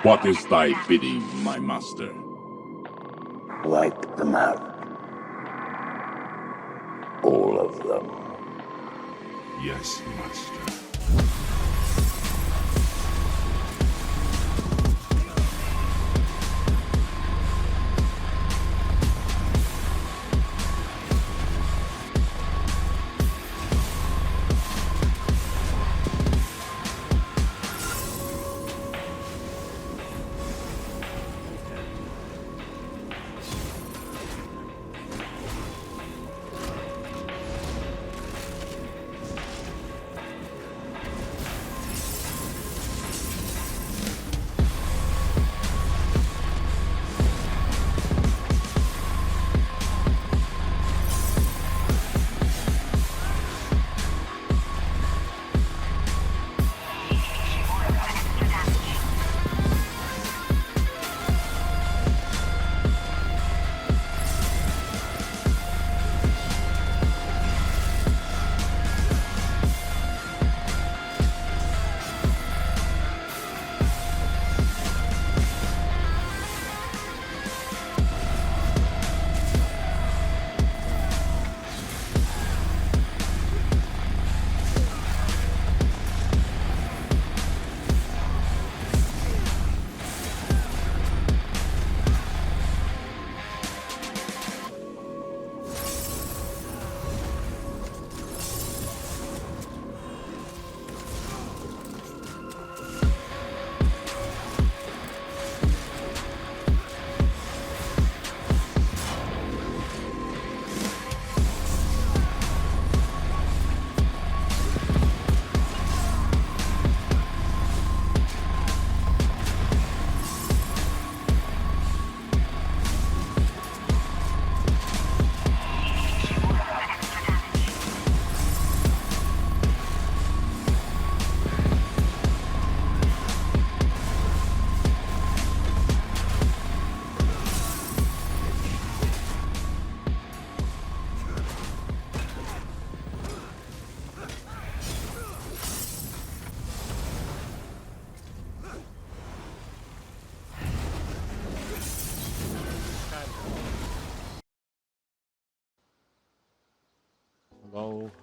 What is thy bidding, my master? Wipe them out. All of them. Yes, master.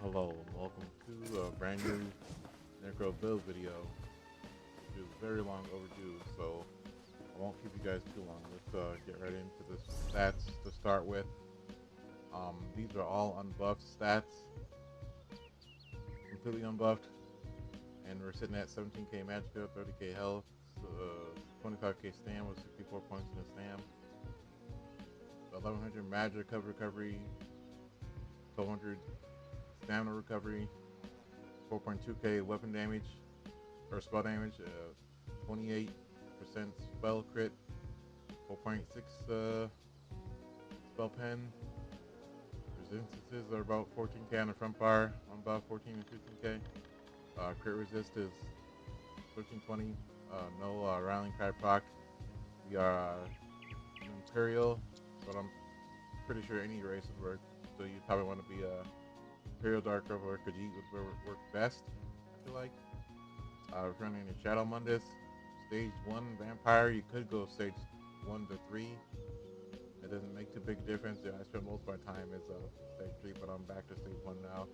Hello, and welcome to a brand new Necro build video. It is very long overdue, so I won't keep you guys too long. Let's get right into the stats to start with. These are all unbuffed stats, completely unbuffed, and we're sitting at 17k magicka, 30k health, 25k stam with 64 points in the stam, 1100 magic recovery, 1200 stamina recovery, 4.2k weapon damage or spell damage, 28% spell crit, 4.6 spell pen. Resistances are about 14k on the front bar, on about 14 and 15k. Crit resist is 1320. No rallying cry proc. We are Imperial, but I'm pretty sure any race would work. So you probably want to be a Imperial Dark Elf or Khajiit would work best, I feel like. We're running a Shadow Mundus. Stage 1 Vampire, you could go stage 1 to 3. It doesn't make too big a difference. Yeah, I spend most of my time as stage 3, but I'm back to stage 1 now.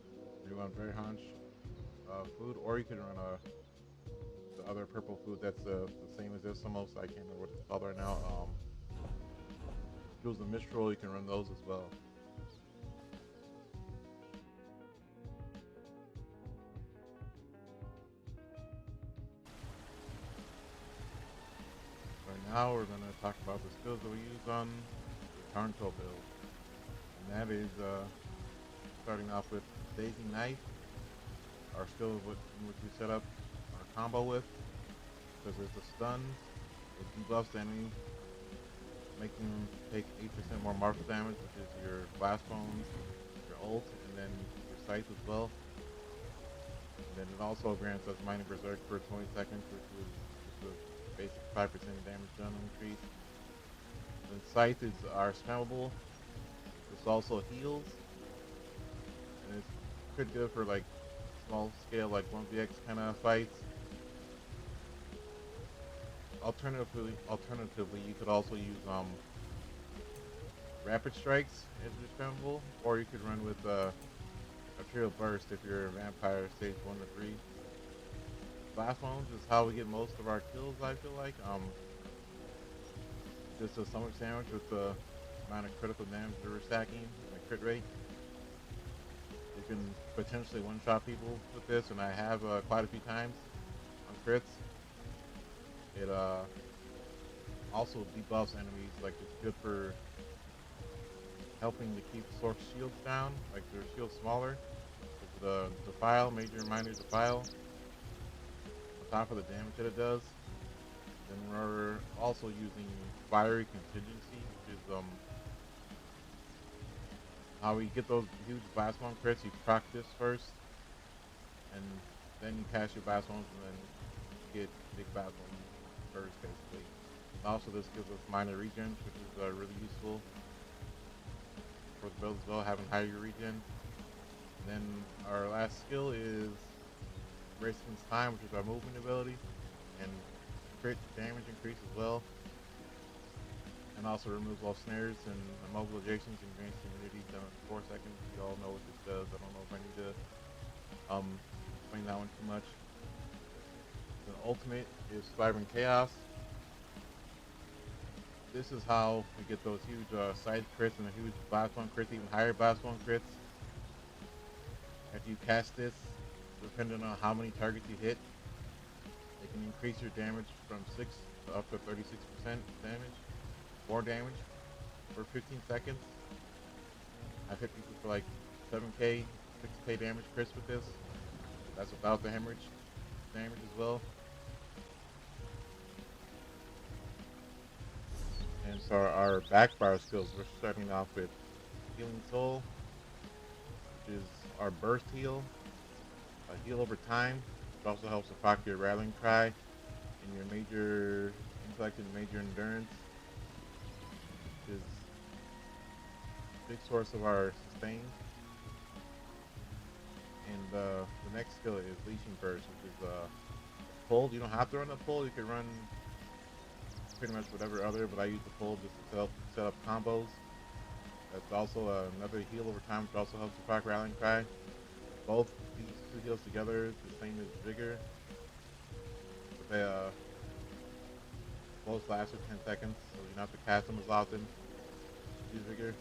You run Very Hunch food, or you could run the other purple food that's the same as this almost. I can't remember what it's called right now. Jewels of Mistral, you can run those as well. Now we're going to talk about the skills that we use on the Tarnto build, and that is starting off with Daisy Knife, our skill in which we set up our combo with, because there's the stun, it debuffs the enemy, making them take 8% more martial damage, which is your blast bones, your ult, and then your scythe as well. And then it also grants us minor berserk for 20 seconds, which is the basic 5% damage done increase. Then scythe is our spammable. This also heals, and it's pretty good for like small scale, like 1vx kind of fights. alternatively, you could also use rapid strikes as your spammable, or you could run with arterial burst if you're a vampire stage 1 to 3. Blast wounds is how we get most of our kills. I feel like just a stomach sandwich with the amount of critical damage that we're stacking and the crit rate. You can potentially one-shot people with this, and I have quite a few times on crits. It also debuffs enemies, like it's good for helping to keep source shields down, like their shields smaller. The defile, major and minor defile, on top of the damage that it does. Then we're also using fiery contingency, which is how we get those huge blast bomb crits. You proc this first, and then you cast your blast bombs, and then you get big blast bomb burst basically. And also this gives us minor regen, which is really useful for the build as well, having higher regen. And then our last skill is Raceman's Time, which is our movement ability, and crit damage increase as well. And also removes all snares and immobilizations and grants immunity down in 4 seconds. You all know what this does. I don't know if I need to explain that one too much. The ultimate is Vibrant Chaos. This is how we get those huge scythe crits and the huge blast one crits, even higher blast one crits. If you cast this, depending on how many targets you hit, it can increase your damage from 6 to up to 36% damage. More damage for 15 seconds. I've hit people for like 7k, 6k damage crits with this. That's without the hemorrhage damage as well. And so our backfire skills, we're starting off with Healing Soul, which is our burst heal. A heal over time. It also helps to proc your rallying cry and your major intellect and major endurance. Is a big source of our sustain. And the next skill is Leashing Burst, which is pull. You don't have to run a pull, you can run pretty much whatever other, but I use the pull just to set up combos. That's also another heal over time, which also helps to proc Rallying Cry. Both these two heals together is the same as Vigor, but they both last for 10 seconds, so you don't have to cast them as often. Use Vigor.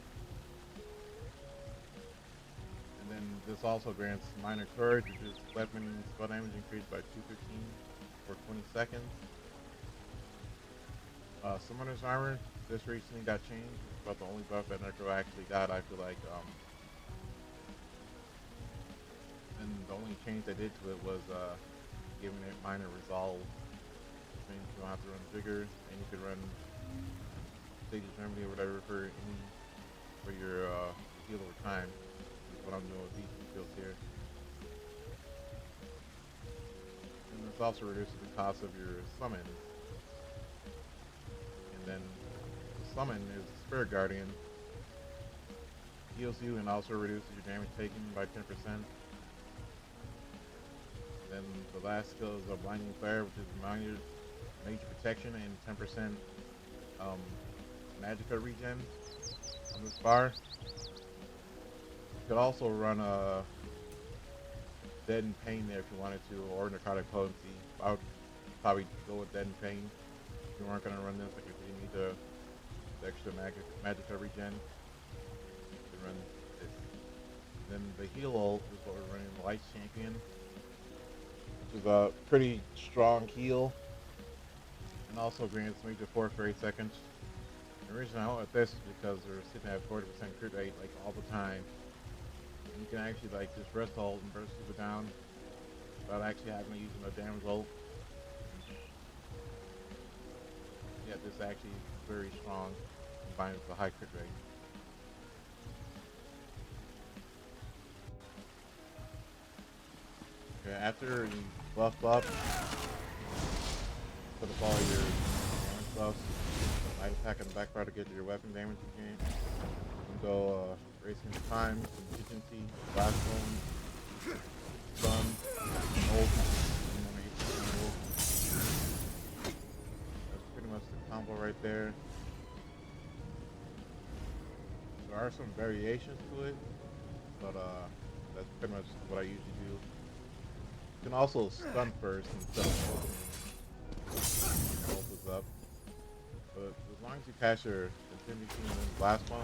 And then this also grants Minor Courage, which is weapon and spell damage increased by 215 for 20 seconds. Summoner's Armor, this recently got changed. It's about the only buff that Necro actually got, I feel like. And the only change they did to it was giving it Minor Resolve. Which means you don't have to run Vigor, and you can run Stage's Remedy or whatever for your heal over time. Is what I'm doing with these two skills here. And this also reduces the cost of your summon. And then the summon is Spirit Guardian. Heals you and also reduces your damage taken by 10%. Then the last skill is a Blinding Flare, which is major protection and 10% magicka regen on this bar. You could also run a Dead in Pain there if you wanted to, or Necrotic Potency. I would probably go with Dead in Pain if you weren't going to run this, like if you need the extra magicka regen, you can run this. Then the heal ult is what we're running, the Light Champion, which is a pretty strong heal, and also grants major force for 8 seconds. The reason I went with this is because they're sitting at 40% crit rate like all the time. And you can actually like just rest ult and burst people down without actually having to use no damage ult. Yeah, this actually is very strong combined with the high crit rate. Okay, after you buff up, put up all your damage buffs. Light attack on the back bar to get your weapon damage again. You can go Racing Time, Contingency, Blast Zone, Stun, Ult, and then there. There are some variations to it, but that's pretty much what I usually do. You can also stun first and stun ult is up. But as long as you pass your infinity and then blast bomb,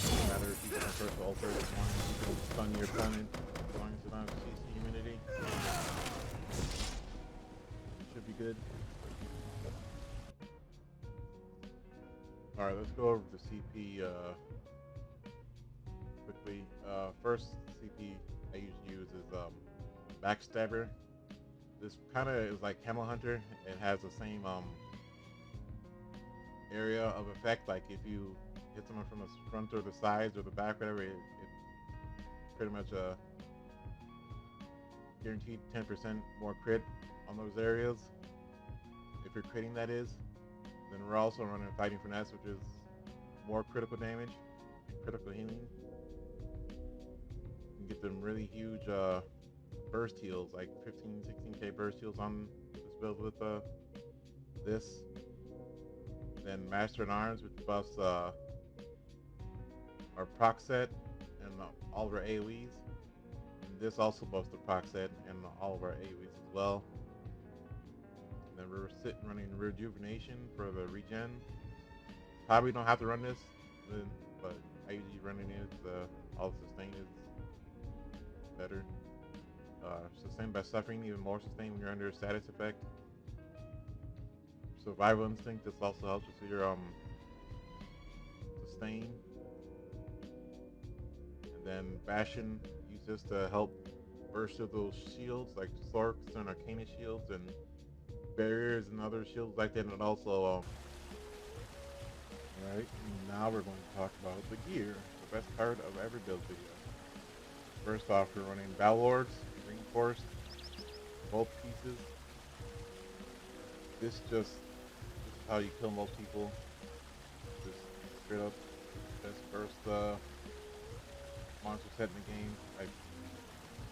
no matter if you go first or ult first, as long as you don't stun your opponent, as long as you don't have CC immunity, you should be good. Alright, let's go over the CP quickly. First CP I usually use is Backstabber. This kind of is like Camel Hunter. It has the same area of effect. Like if you hit someone from the front or the sides or the back, whatever, it pretty much guaranteed 10% more crit on those areas. If you're critting, that is. Then we're also running Fighting Finesse, which is more critical damage and critical healing. You can get them really huge burst heals, like 15, 16k burst heals on this build with this. Then Master in Arms, which buffs our proc set and all of our AoEs. And this also buffs the proc set and all of our AoEs as well. Then we're running Rejuvenation for the regen. Probably don't have to run this, but I usually running it. All the sustain is better. Sustain by suffering, even more sustain when you're under a status effect. Survival Instinct, this also helps with your sustain. And then Bastion, use this to help burst through those shields like Sorks and Arcana shields and barriers and other shields like that. And also alright, now we're going to talk about the gear, the best part of every build video. First off, we're running Battlelords, reinforced, both pieces. This is how you kill most people. Just straight up best first monster set in the game. I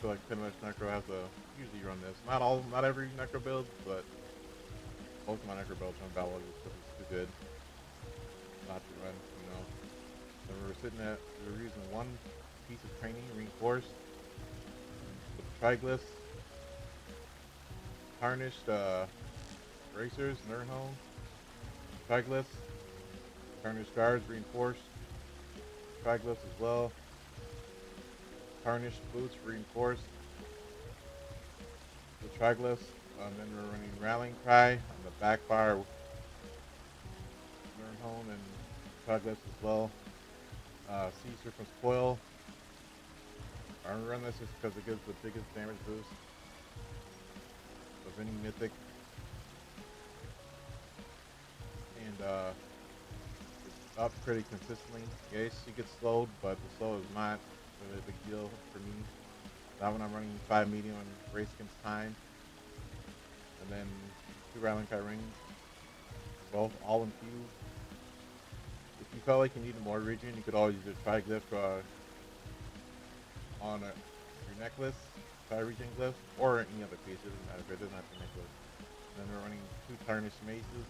feel like pretty much Necro has to usually run this. Not every Necro build, but most of my Necro builds run Battlelords because it's too good not to run, you know. So we're using one piece of training, reinforced, with triglyphs, tarnished bracers, Nerdhome, triglyphs, tarnished guards, reinforced, triglyphs as well, tarnished boots, reinforced, the triglyphs, and then we're running rallying cry on the backfire, Nerdhome and triglyphs as well. Caesar from Spoil. I'm gonna run this just because it gives the biggest damage boost of any mythic. And it's up pretty consistently. Yes, she gets slowed, but the slow is not really a big deal for me. Not when I'm running 5 medium and race against time. And then 2 rallying cry rings, both all infused. If you felt like you needed more regen, you could always use a triglyph on your necklace, regen glyph, or any other piece. It doesn't matter if it doesn't have to be necklace. And then we're running 2 tarnished maces.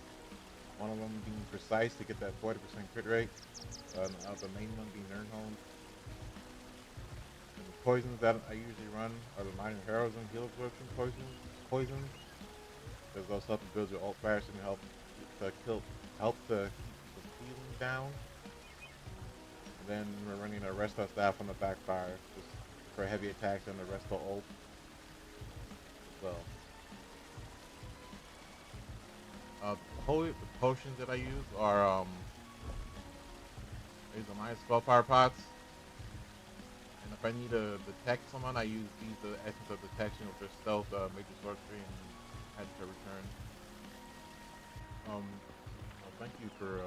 One of them being precise to get that 40% crit rate. The main one being Nerdhome. And the poisons that I usually run are the minor heroism, heal absorption poisons. Because those help to build your ult faster and help to keep the healing down. And then we're running a Resto staff on the backfire just for heavy attacks and the Resto ult as well. The potions that I use are these are my spell power pots. And if I need to detect someone, I use these, the essence of detection, which are stealth, major sorcery, and magic return. Well, thank you for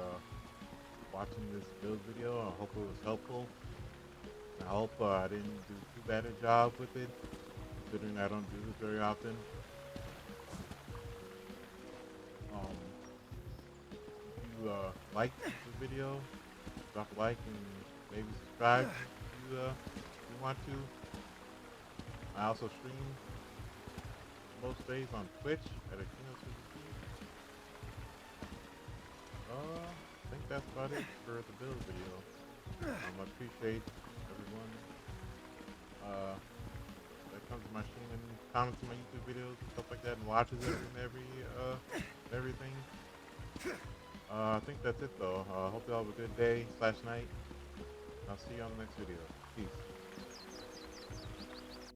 watching this build video. I hope it was helpful. I hope I didn't do too bad a job with it, considering I don't do this very often. If you liked this video, drop a like and maybe subscribe if you want to. I also stream most days on Twitch at a think that's about it for the build video. I appreciate everyone that comes to my stream and comments on my YouTube videos and stuff like that and watches it and everything. I think that's it though. Hope you all have a good day / night. I'll see you on the next video. Peace.